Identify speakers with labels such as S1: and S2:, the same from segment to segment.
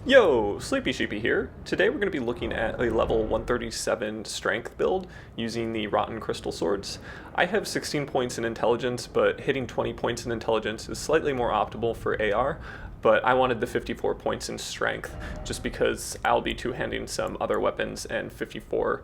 S1: Yo, Sleepy Sheepy here. Today we're going to be looking at a level 137 strength build using the Rotten Crystal Swords. I have 16 points in intelligence, but hitting 20 points in intelligence is slightly more optimal for AR, but I wanted the 54 points in strength just because I'll be two-handing some other weapons, and 54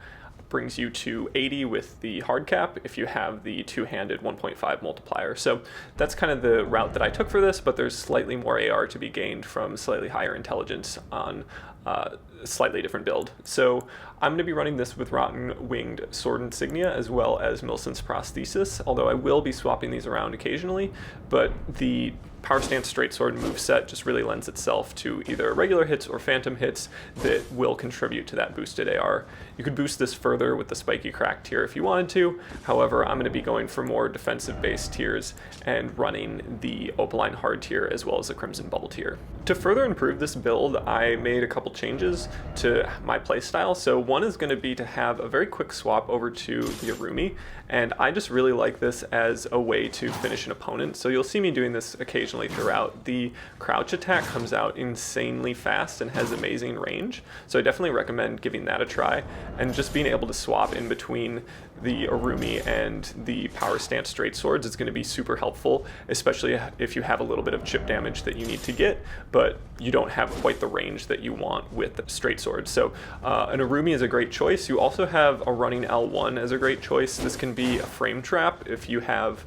S1: brings you to 80 with the hard cap if you have the two-handed 1.5 multiplier. So that's kind of the route that I took for this, but there's slightly more AR to be gained from slightly higher intelligence on a slightly different build. So I'm going to be running this with Rotten Winged Sword Insignia as well as Millicent's Prosthesis, although I will be swapping these around occasionally, but the Power Stance Straight Sword moveset just really lends itself to either regular hits or phantom hits that will contribute to that boosted AR. You could boost this further with the Spiky Crack tier if you wanted to, however I'm going to be going for more defensive based tiers and running the Opaline Hard tier as well as the Crimson Bubble tier. To further improve this build, I made a couple changes to my playstyle. So one is going to be to have a very quick swap over to the Urumi, and I just really like this as a way to finish an opponent. So you'll see me doing this occasionally throughout. The crouch attack comes out insanely fast and has amazing range, so I definitely recommend giving that a try, and just being able to swap in between the Urumi and the Power Stance Straight Swords is going to be super helpful, especially if you have a little bit of chip damage that you need to get, but you don't have quite the range that you want with the Straight Swords. So an Urumi is a great choice. You also have a running L1 as a great choice. This can be a frame trap if you have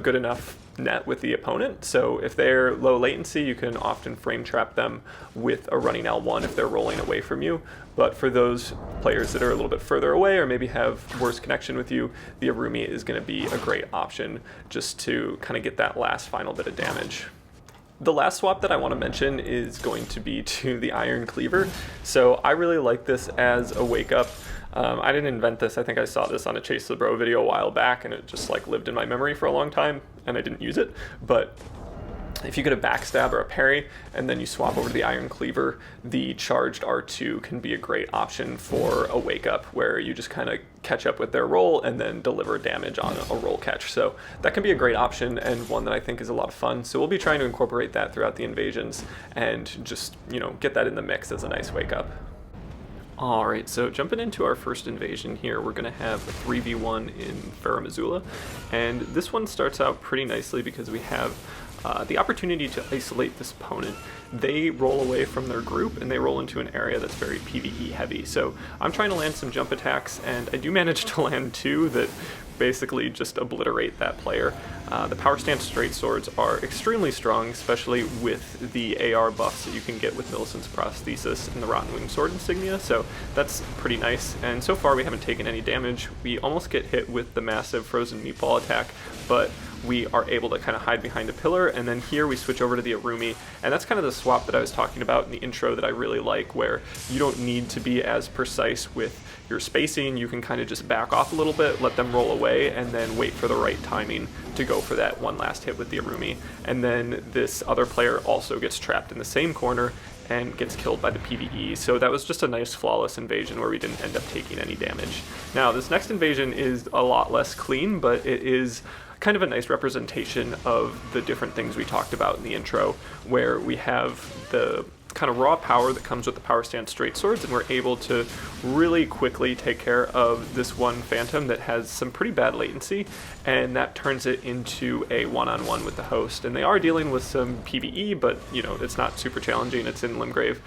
S1: good enough net with the opponent. So if they're low latency, you can often frame trap them with a running L1 if they're rolling away from you. But for those players that are a little bit further away or maybe have worse connection with you, the Urumi is going to be a great option just to kind of get that last final bit of damage. The last swap that I want to mention is going to be to the Iron Cleaver. So I really like this as a wake up. I didn't invent this. I think I saw this on a Chase the Bro video a while back, and it just like lived in my memory for a long time, and I didn't use it. But if you get a backstab or a parry, and then you swap over to the Iron Cleaver, the charged R2 can be a great option for a wake up, where you just kind of catch up with their roll and then deliver damage on a roll catch. So that can be a great option, and one that I think is a lot of fun. So we'll be trying to incorporate that throughout the invasions and just, get that in the mix as a nice wake up. Alright, so jumping into our first invasion here, we're going to have a 3v1 in Farah Missoula, and this one starts out pretty nicely because we have the opportunity to isolate this opponent. They roll away from their group and they roll into an area that's very PvE heavy. So I'm trying to land some jump attacks, and I do manage to land two that basically just obliterate that player. The Power Stance Straight Swords are extremely strong, especially with the AR buffs that you can get with Millicent's Prosthesis and the Rotten Winged Sword Insignia, so that's pretty nice. And so far we haven't taken any damage. We almost get hit with the massive Frozen Meatball attack, but we are able to kind of hide behind a pillar, and then here we switch over to the Urumi, and that's kind of the swap that I was talking about in the intro that I really like, where you don't need to be as precise with your spacing. You can kind of just back off a little bit, let them roll away, and then wait for the right timing to go for that one last hit with the Urumi. And then this other player also gets trapped in the same corner and gets killed by the PvE. So that was just a nice flawless invasion where we didn't end up taking any damage. Now this next invasion is a lot less clean, but it is kind of a nice representation of the different things we talked about in the intro, where we have the kind of raw power that comes with the Power Stance Straight Swords, and we're able to really quickly take care of this one Phantom that has some pretty bad latency, and that turns it into a one-on-one with the host. And they are dealing with some PvE, but it's not super challenging. It's in Limgrave.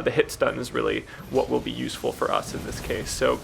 S1: The hit stun is really what will be useful for us in this case. So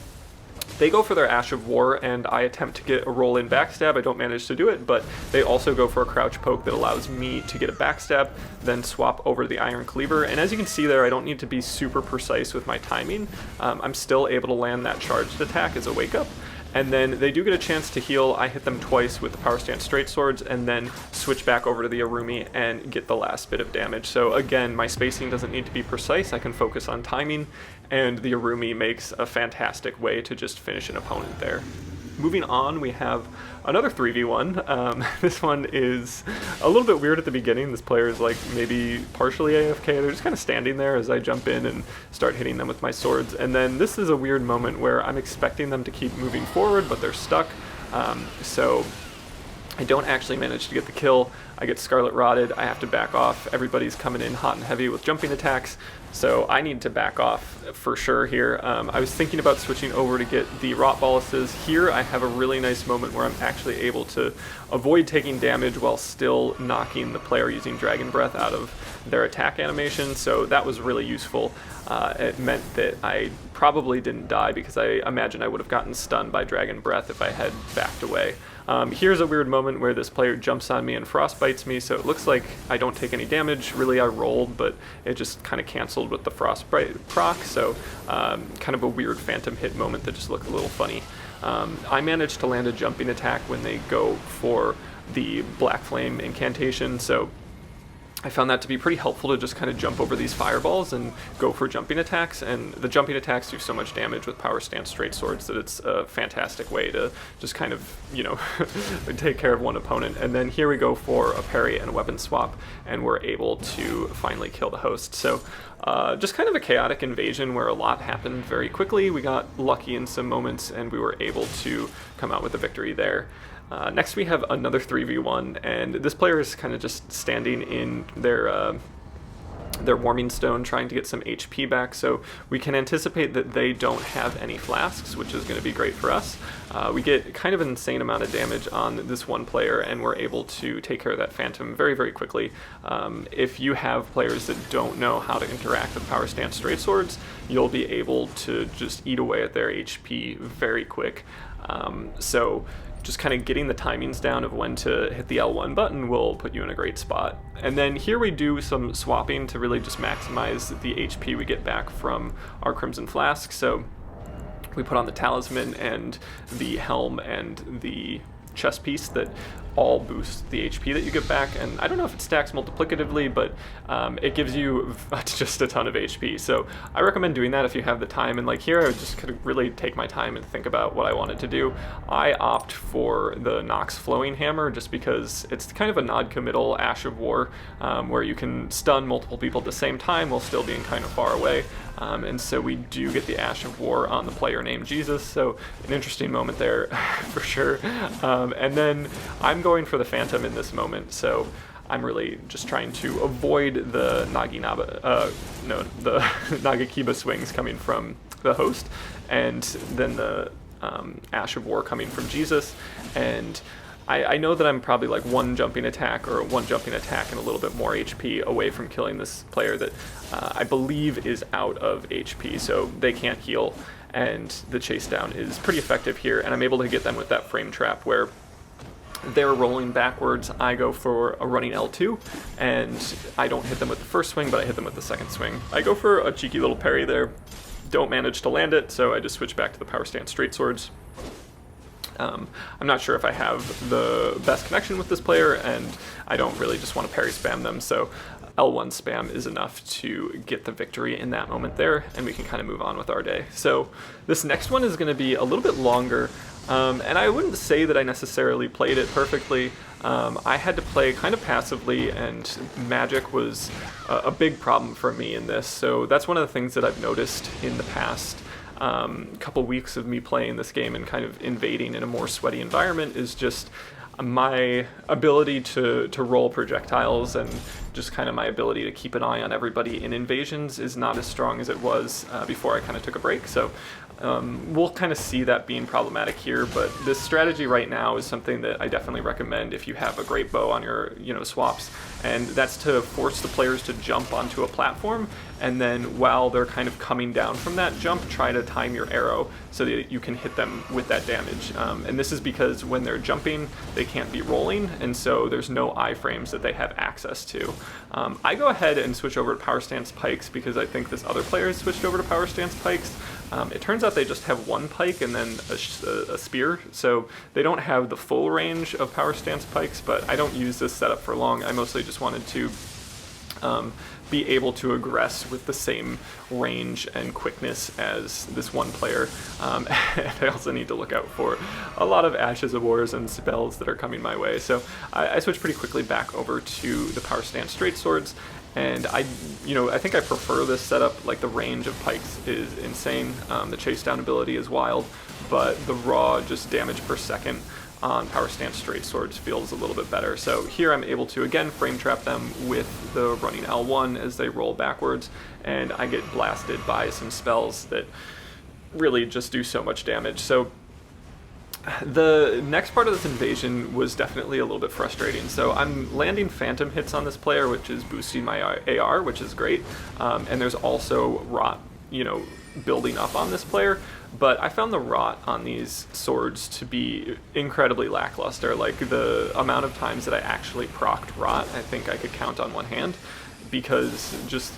S1: they go for their Ash of War, and I attempt to get a roll-in backstab. I don't manage to do it, but they also go for a crouch poke that allows me to get a backstab, then swap over to the Iron Cleaver. And as you can see there, I don't need to be super precise with my timing. I'm still able to land that charged attack as a wake-up. And then they do get a chance to heal. I hit them twice with the Power Stance Straight Swords, and then switch back over to the Urumi and get the last bit of damage. So again, my spacing doesn't need to be precise. I can focus on timing, and the Urumi makes a fantastic way to just finish an opponent there. Moving on, we have another 3v1. This one is a little bit weird at the beginning. This player is like maybe partially AFK. They're just kind of standing there as I jump in and start hitting them with my swords. And then this is a weird moment where I'm expecting them to keep moving forward, but they're stuck. So I don't actually manage to get the kill. I get Scarlet Rotted. I have to back off. Everybody's coming in hot and heavy with jumping attacks, so I need to back off for sure here. I was thinking about switching over to get the Rot Boluses. Here I have a really nice moment where I'm actually able to avoid taking damage while still knocking the player using Dragon Breath out of their attack animation, so that was really useful. It meant that I probably didn't die because I imagine I would have gotten stunned by Dragon Breath if I had backed away. Here's a weird moment where this player jumps on me and frostbites me, so it looks like I don't take any damage. Really, I rolled, but it just kind of canceled with the frostbite proc, so kind of a weird phantom hit moment that just looked a little funny. I managed to land a jumping attack when they go for the Black Flame incantation, so I found that to be pretty helpful to just kind of jump over these fireballs and go for jumping attacks, and the jumping attacks do so much damage with power stance straight swords that it's a fantastic way to just kind of, you know, take care of one opponent. And then here we go for a parry and a weapon swap, and we're able to finally kill the host. So just kind of a chaotic invasion where a lot happened very quickly. We got lucky in some moments, and we were able to come out with a victory there. Next we have another 3v1, and this player is kind of just standing in their warming stone trying to get some HP back, so we can anticipate that they don't have any flasks, which is going to be great for us. We get kind of an insane amount of damage on this one player, and we're able to take care of that phantom very, very quickly. If you have players that don't know how to interact with power stance straight swords, you'll be able to just eat away at their HP very quick. So just kind of getting the timings down of when to hit the L1 button will put you in a great spot. And then here we do some swapping to really just maximize the HP we get back from our Crimson Flask. So we put on the Talisman and the Helm and the chest piece that all boost the HP that you get back, and I don't know if it stacks multiplicatively, but it gives you just a ton of HP, so I recommend doing that if you have the time. And like here I would just kind of really take my time and think about what I wanted to do. I opt for the Nox Flowing Hammer just because it's kind of a non-committal Ash of War, where you can stun multiple people at the same time while still being kind of far away. And so we do get the Ash of War on the player named Jesus, so an interesting moment there for sure. And then I'm going for the Phantom in this moment, so I'm really just trying to avoid the the Nagakiba swings coming from the host, and then the Ash of War coming from Jesus. And I know that I'm probably like one jumping attack and a little bit more HP away from killing this player that I believe is out of HP, so they can't heal, and the chase down is pretty effective here, and I'm able to get them with that frame trap where they're rolling backwards. I go for a running L2, and I don't hit them with the first swing, but I hit them with the second swing. I go for a cheeky little parry there, don't manage to land it, so I just switch back to the power stance straight swords. I'm not sure if I have the best connection with this player, and I don't really just want to parry spam them, so L1 spam is enough to get the victory in that moment there, and we can kind of move on with our day. So this next one is going to be a little bit longer, and I wouldn't say that I necessarily played it perfectly. I had to play kind of passively, and magic was a big problem for me in this, so that's one of the things that I've noticed in the past couple weeks of me playing this game and kind of invading in a more sweaty environment is just my ability to roll projectiles, and just kind of my ability to keep an eye on everybody in invasions is not as strong as it was before I kind of took a break. So we'll kind of see that being problematic here, but this strategy right now is something that I definitely recommend if you have a great bow on your swaps, and that's to force the players to jump onto a platform, and then while they're kind of coming down from that jump, try to time your arrow so that you can hit them with that damage. And this is because when they're jumping, they can't be rolling, and so there's no iframes that they have access to. I go ahead and switch over to power stance pikes because I think this other player has switched over to power stance pikes. It turns out they just have one pike and then a spear, so they don't have the full range of power stance pikes, but I don't use this setup for long. I mostly just wanted to be able to aggress with the same range and quickness as this one player. And I also need to look out for a lot of Ashes of Wars and spells that are coming my way. So I switch pretty quickly back over to the power stance straight swords, and I think I prefer this setup. Like, the range of pikes is insane. The chase down ability is wild, but the raw just damage per second on power stance straight swords feels a little bit better. So here I'm able to again frame trap them with the running L1 as they roll backwards, and I get blasted by some spells that really just do so much damage. So the next part of this invasion was definitely a little bit frustrating. So I'm landing phantom hits on this player, which is boosting my AR, which is great. And there's also rot, building up on this player. But I found the rot on these swords to be incredibly lackluster. Like the amount of times that I actually procced rot, I think I could count on one hand, because just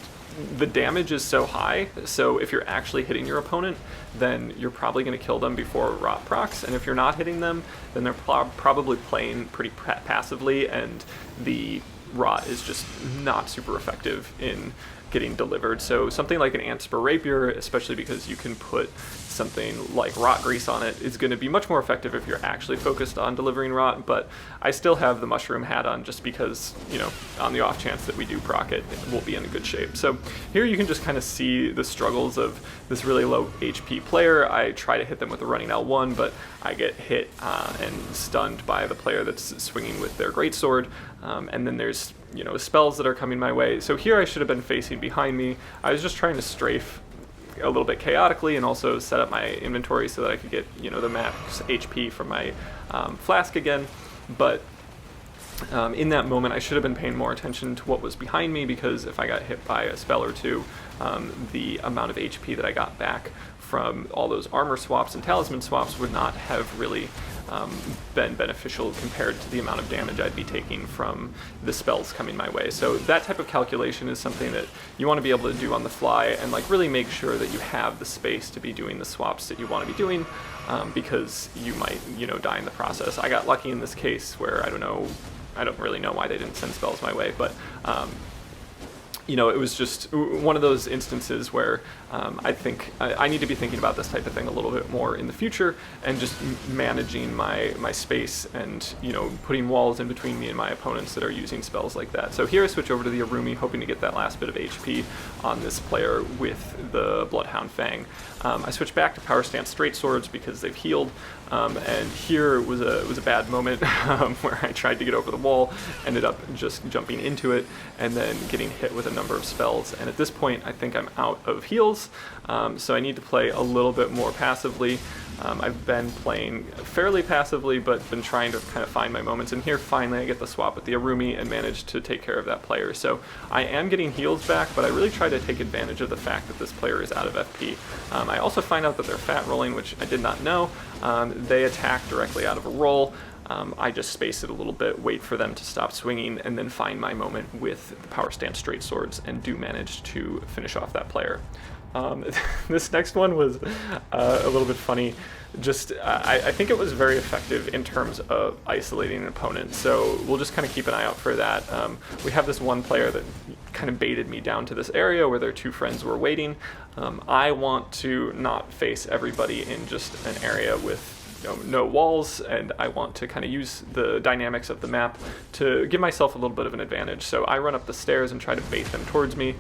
S1: the damage is so high. So if you're actually hitting your opponent, then you're probably going to kill them before rot procs, and if you're not hitting them, then they're probably playing pretty passively, and the rot is just not super effective in getting delivered. So something like an Antspur Rapier, especially because you can put something like rot grease on it, is going to be much more effective if you're actually focused on delivering rot. But I still have the mushroom hat on just because, on the off chance that we do proc it, we'll be in a good shape. So here you can just kind of see the struggles of this really low HP player. I try to hit them with a running L1, but I get hit and stunned by the player that's swinging with their greatsword. And then there's spells that are coming my way. So here I should have been facing behind me. I was just trying to strafe a little bit chaotically and also set up my inventory so that I could get the max HP from my flask again. But in that moment I should have been paying more attention to what was behind me, because if I got hit by a spell or two, the amount of HP that I got back from all those armor swaps and talisman swaps would not have really been beneficial compared to the amount of damage I'd be taking from the spells coming my way. So that type of calculation is something that you want to be able to do on the fly, and really make sure that you have the space to be doing the swaps that you want to be doing, because you might die in the process. I got lucky in this case where I don't really know why they didn't send spells my way, but it was just one of those instances where I think I need to be thinking about this type of thing a little bit more in the future, and just managing my space and putting walls in between me and my opponents that are using spells like that. So here I switch over to the Urumi, hoping to get that last bit of HP on this player with the Bloodhound Fang. I switch back to power stance straight swords because they've healed, and here was a bad moment where I tried to get over the wall, ended up just jumping into it and then getting hit with a number of spells. And at this point I think I'm out of heals, so I need to play a little bit more passively. I've been playing fairly passively, but been trying to kind of find my moments, and here finally I get the swap with the Urumi and manage to take care of that player. So I am getting heals back, but I really try to take advantage of the fact that this player is out of FP. I also find out that they're fat rolling, which I did not know. They attack directly out of a roll. I just space it a little bit, wait for them to stop swinging, and then find my moment with the power stance straight swords, and do manage to finish off that player. This next one was a little bit funny. I think it was very effective in terms of isolating an opponent, so we'll just kind of keep an eye out for that. We have this one player that kind of baited me down to this area where their two friends were waiting. I want to not face everybody in just an area with no walls, and I want to kind of use the dynamics of the map to give myself a little bit of an advantage. So I run up the stairs and try to bait them towards me.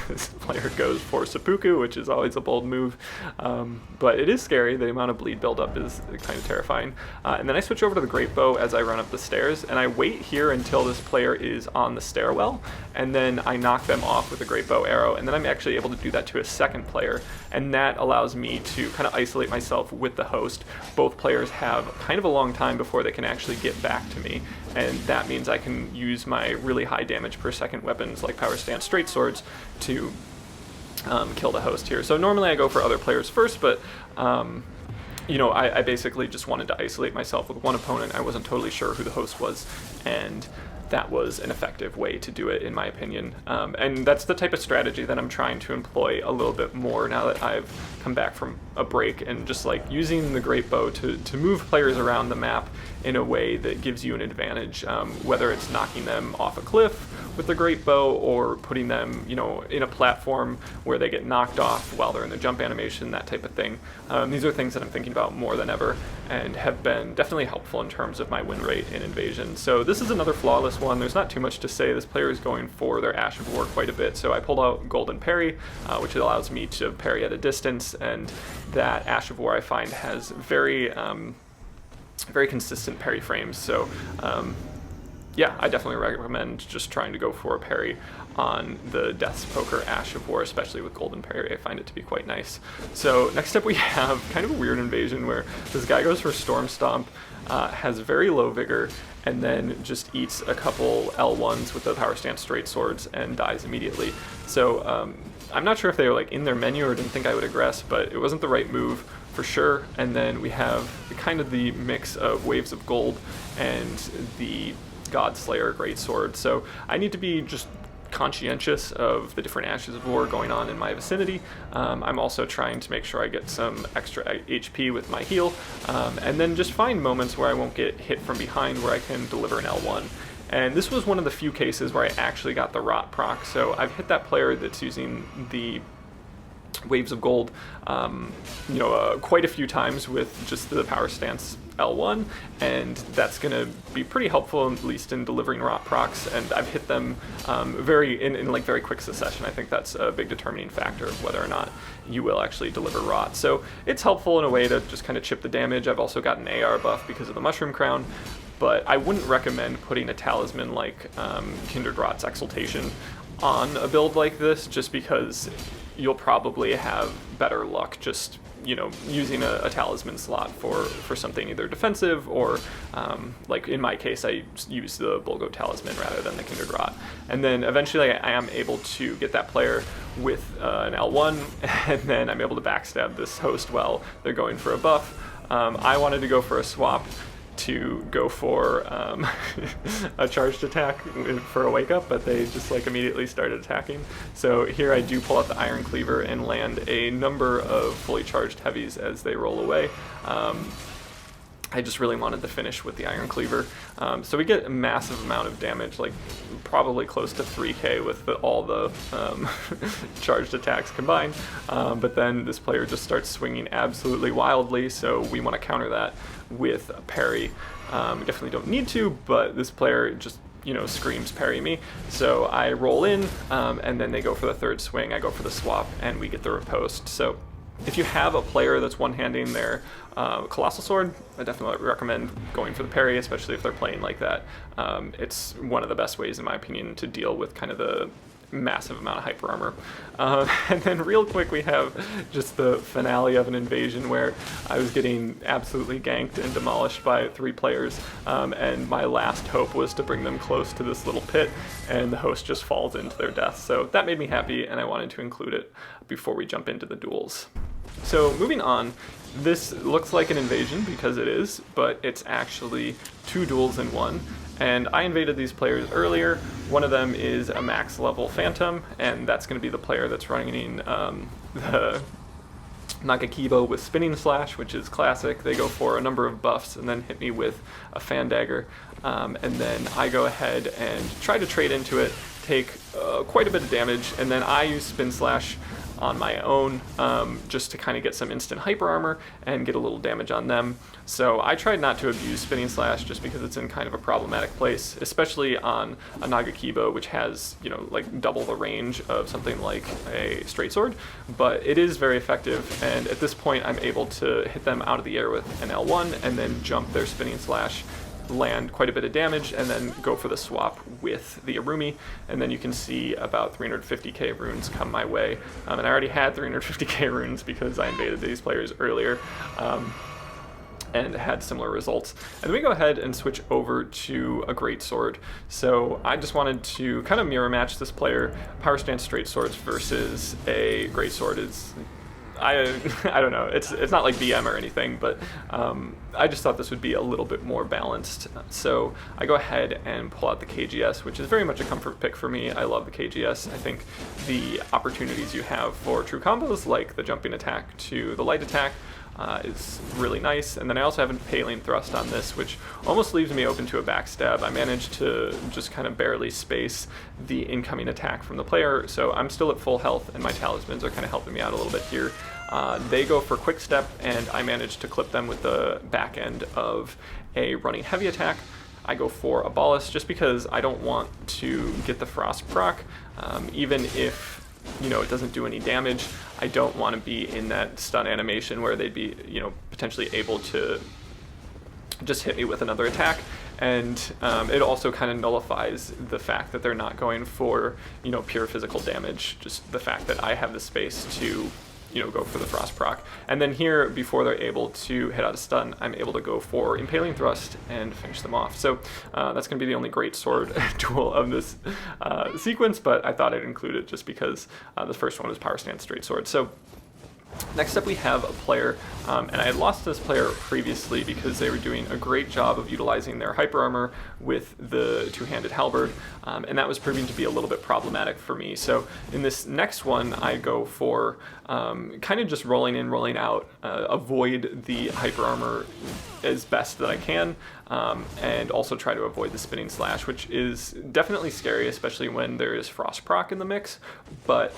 S1: This player goes for seppuku, which is always a bold move, but it is scary. The amount of bleed buildup is kind of terrifying. And then I switch over to the great bow as I run up the stairs, and I wait here until this player is on the stairwell, and then I knock them off with a great bow arrow, and then I'm actually able to do that to a second player, and that allows me to kind of isolate myself with the host. Both players have kind of a long time before they can actually get back to me, and that means I can use my really high damage per second weapons like power stance straight swords to kill the host here. So normally I go for other players first, but I basically just wanted to isolate myself with one opponent. I wasn't totally sure who the host was, and that was an effective way to do it, in my opinion. And that's the type of strategy that I'm trying to employ a little bit more now that I've come back from a break, and just using the great bow to move players around the map in a way that gives you an advantage, whether it's knocking them off a cliff with the great bow or putting them in a platform where they get knocked off while they're in the jump animation, that type of thing. These are things that I'm thinking about more than ever, and have been definitely helpful in terms of my win rate in Invasion. So this is another flawless one. There's not too much to say. This player is going for their Ash of War quite a bit, so I pulled out Golden Parry, which allows me to parry at a distance, and that Ash of War I find has very very consistent parry frames. So yeah, I definitely recommend just trying to go for a parry on the Death's Poker Ash of War, especially with Golden Parry. I find it to be quite nice. So next up we have kind of a weird invasion where this guy goes for Storm Stomp, has very low vigor, and then just eats a couple L1s with the Power Stance Straight Swords and dies immediately. So I'm not sure if they were like in their menu or didn't think I would aggress, but it wasn't the right move for sure. And then we have kind of the mix of Waves of Gold and the Godslayer Greatsword. So I need to be just conscientious of the different Ashes of War going on in my vicinity. I'm also trying to make sure I get some extra HP with my heal, and then just find moments where I won't get hit from behind where I can deliver an L1. And this was one of the few cases where I actually got the Rot proc, so I've hit that player that's using the Waves of Gold, quite a few times with just the Power Stance L1, and that's going to be pretty helpful, at least in delivering Rot procs, and I've hit them in very quick succession. I think that's a big determining factor of whether or not you will actually deliver Rot. So it's helpful in a way to just kind of chip the damage. I've also got an AR buff because of the Mushroom Crown, but I wouldn't recommend putting a talisman like Kindred Rot's Exaltation on a build like this, just because you'll probably have better luck just using a talisman slot for something either defensive or like in my case I use the Bulgo talisman rather than the Kindred Rot, and then eventually I am able to get that player with an L1, and then I'm able to backstab this host while they're going for a buff. I wanted to go for a swap to go for a charged attack for a wake up, but they just like immediately started attacking. So here I do pull out the Iron Cleaver and land a number of fully charged heavies as they roll away. I just really wanted to finish with the Iron Cleaver. So we get a massive amount of damage, like probably close to 3k with all the charged attacks combined. But then this player just starts swinging absolutely wildly, so we want to counter that with a parry. We definitely don't need to, but this player just screams parry me. So I roll in, and then they go for the third swing, I go for the swap, and we get the riposte. So if you have a player that's one-handing their Colossal Sword, I definitely recommend going for the parry, especially if they're playing like that. It's one of the best ways, in my opinion, to deal with kind of the massive amount of hyper armor. And then real quick we have just the finale of an invasion where I was getting absolutely ganked and demolished by 3 players, and my last hope was to bring them close to this little pit, and the host just falls into their death. So that made me happy, and I wanted to include it before we jump into the duels. So moving on, this looks like an invasion because it is, but it's actually 2 duels in one. And I invaded these players earlier. One of them is a max level Phantom, and that's going to be the player that's running the Nagakibo with Spinning Slash, which is classic. They go for a number of buffs and then hit me with a Fan Dagger. And then I go ahead and try to trade into it, take quite a bit of damage, and then I use Spin Slash on my own, just to kind of get some instant hyper armor and get a little damage on them. So I tried not to abuse Spinning Slash just because it's in kind of a problematic place, especially on a Nagakibo, which has, like double the range of something like a Straight Sword, but it is very effective, and at this point I'm able to hit them out of the air with an L1 and then jump their Spinning Slash, land quite a bit of damage, and then go for the swap with the Urumi, and then you can see about 350k runes come my way, and I already had 350k runes because I invaded these players earlier, and had similar results. And then we go ahead and switch over to a Greatsword. So I just wanted to kind of mirror match this player. Power Stance Straight Swords versus a Greatsword is, I don't know, it's not like BM or anything, but I just thought this would be a little bit more balanced. So I go ahead and pull out the KGS, which is very much a comfort pick for me. I love the KGS. I think the opportunities you have for true combos, like the jumping attack to the light attack, is really nice. And then I also have an Impaling Thrust on this, which almost leaves me open to a backstab. I managed to just kind of barely space the incoming attack from the player, so I'm still at full health, and my talismans are kind of helping me out a little bit here. They go for Quick Step, and I managed to clip them with the back end of a running heavy attack. I go for Abolish just because I don't want to get the Frost proc, even if it doesn't do any damage. I don't want to be in that stun animation where they'd be, potentially able to just hit me with another attack. And it also kind of nullifies the fact that they're not going for, you know, pure physical damage, just the fact that I have the space to, you know, go for the frost proc. And then here, before they're able to hit out a stun, I'm able to go for impaling thrust and finish them off. So that's going to be the only great sword duel of this sequence, but I thought I'd include it just because the first one was power stance straight sword. So next up we have a player, and I had lost this player previously because they were doing a great job of utilizing their hyper armor with the two-handed halberd, and that was proving to be a little bit problematic for me. So in this next one, I go for kind of just rolling in, rolling out, avoid the hyper armor as best that I can, and also try to avoid the spinning slash, which is definitely scary, especially when there is frost proc in the mix, but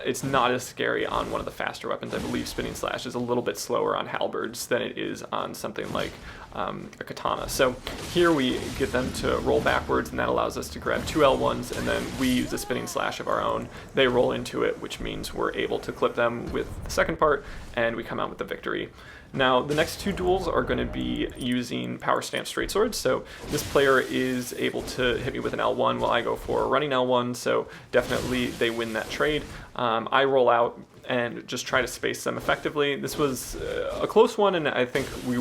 S1: it's not as scary on one of the faster weapons. I believe spinning slash is a little bit slower on halberds than it is on something like a katana. So here we get them to roll backwards, and that allows us to grab two L1s, and then we use a spinning slash of our own. They roll into it, which means we're able to clip them with the second part, and we come out with the victory. Now, the next two duels are going to be using power stance straight swords. So this player is able to hit me with an L1 while I go for a running L1, so definitely they win that trade. I roll out and just try to space them effectively. This was a close one, and I think we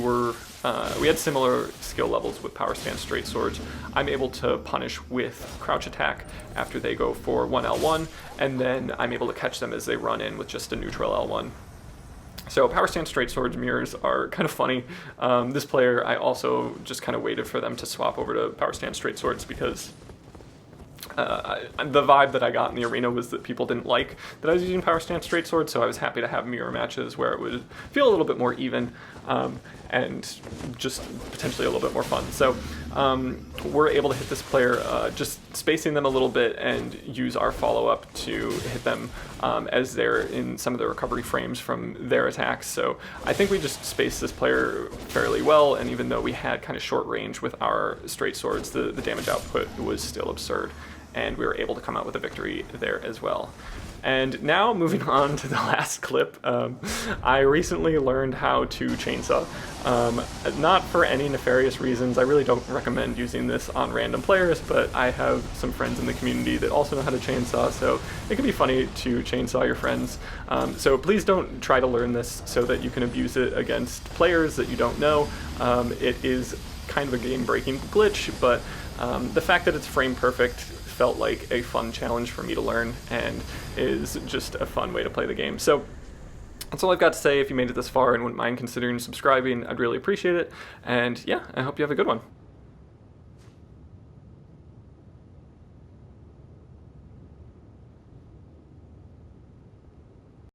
S1: had similar skill levels with power stance straight swords. I'm able to punish with crouch attack after they go for one L1, and then I'm able to catch them as they run in with just a neutral L1. So power stance straight swords mirrors are kind of funny. This player, I also just kind of waited for them to swap over to power stance straight swords because the vibe that I got in the arena was that people didn't like that I was using power stance straight swords, so I was happy to have mirror matches where it would feel a little bit more even and just potentially a little bit more fun. So we're able to hit this player just spacing them a little bit and use our follow-up to hit them as they're in some of the recovery frames from their attacks. So I think we just spaced this player fairly well, and even though we had kind of short range with our straight swords, the damage output was still absurd, and we were able to come out with a victory there as well. And now, moving on to the last clip, I recently learned how to chainsaw. Not for any nefarious reasons. I really don't recommend using this on random players, but I have some friends in the community that also know how to chainsaw, so it can be funny to chainsaw your friends. So please don't try to learn this so that you can abuse it against players that you don't know. It is kind of a game-breaking glitch, but the fact that it's frame perfect felt like a fun challenge for me to learn, and is just a fun way to play the game. So that's all I've got to say. If you made it this far and wouldn't mind considering subscribing, I'd really appreciate it. And yeah, I hope you have a good one.